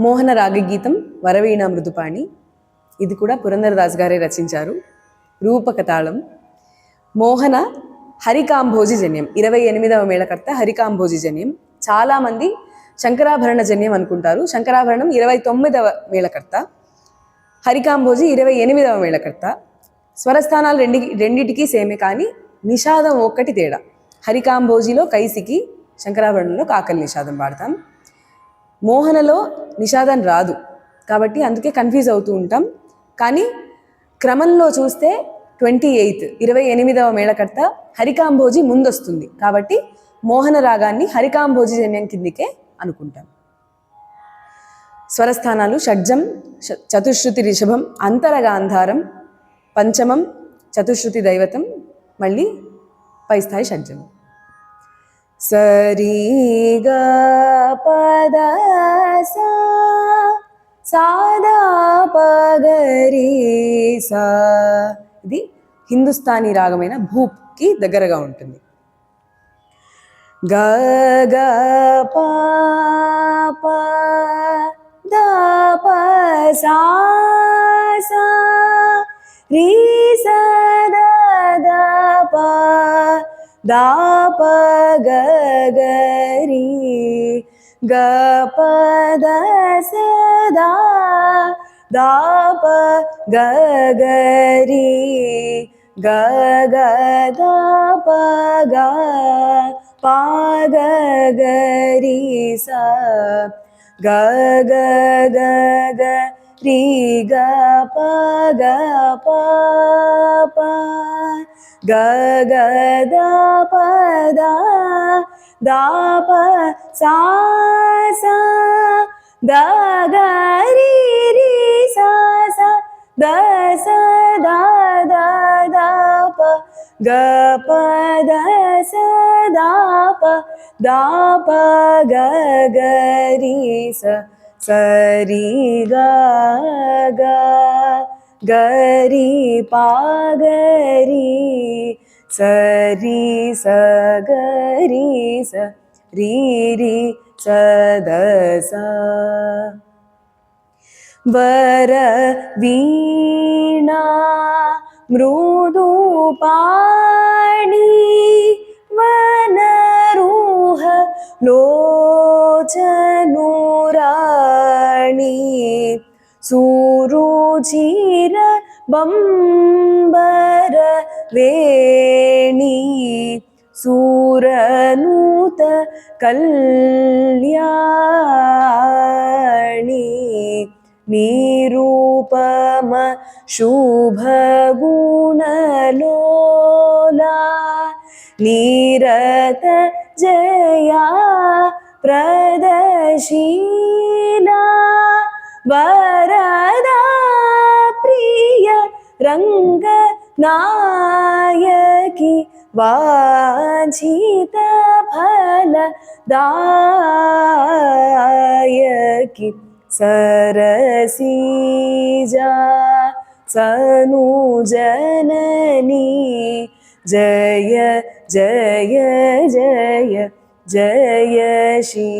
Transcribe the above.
మోహన రాగగీతం వరవీణ మృదుపాణి. ఇది కూడా పురంధరదాస్ గారే రచించారు. రూపకతాళం. మోహన హరికాంభోజి జన్యం, 28వ మేళకర్త హరికాంభోజి జన్యం. చాలామంది శంకరాభరణ జన్యం అనుకుంటారు. శంకరాభరణం 29వ మేళకర్త, హరికాంభోజి 28వ మేళకర్త. స్వరస్థానాలు రెండిటికి సేమే, కానీ నిషాదం ఒక్కటి తేడా. హరికాంభోజిలో కైసికి, శంకరాభరణంలో కాకలి నిషాదం పాడతాం. మోహనలో నిషాదం రాదు, కాబట్టి అందుకే కన్ఫ్యూజ్ అవుతూ ఉంటాం. కానీ క్రమంలో చూస్తే 28వ మేళకర్త హరికాంభోజి ముందొస్తుంది, కాబట్టి మోహన రాగాన్ని హరికాంభోజి జన్యం కిందికే అనుకుంటాం. స్వరస్థానాలు షడ్జం, చతుశ్రుతి రిషభం, అంతరగాంధారం, పంచమం, చతుశ్రుతి దైవతం, మళ్ళీ పై స్థాయి షడ్జం. సరి గ పద సా సాదా పగరి సా. ఇది హిందుస్థానీ రాగమైన భూప్కి దగ్గరగా ఉంటుంది. గ గ ప ప ద ప సా సా రి స ద ద ప ద ప గ గ రి గ ప ద స ద ద ప గ గ రి గ గ ద ప గ ప గ గ రి స గ గ గ గ రి గ ప గ ప ప గ గ ద ప ద ద ప సా సా ద గ రి రి సా సా ద స ద ద ద ప గ ప ద స ద ప ద ప గ గ రి స స రి గ గ గ రి ప గ రి స రి స గ రి స రి రి స ద స. వర వీణా మృదుపాణి వనరూహ లోచనురాణి సురుచిర బంబర వేణి సూరనూత కళ్యాణి నిరూపమ శుభగుణలోలా నిరత జయా ప్రదశీలా వరదా ప్రియ రంగ నాయకి వాంఛిత ఫల దాయకి సరసీజా సను జననీ జయ జయ జయ జయశీలా.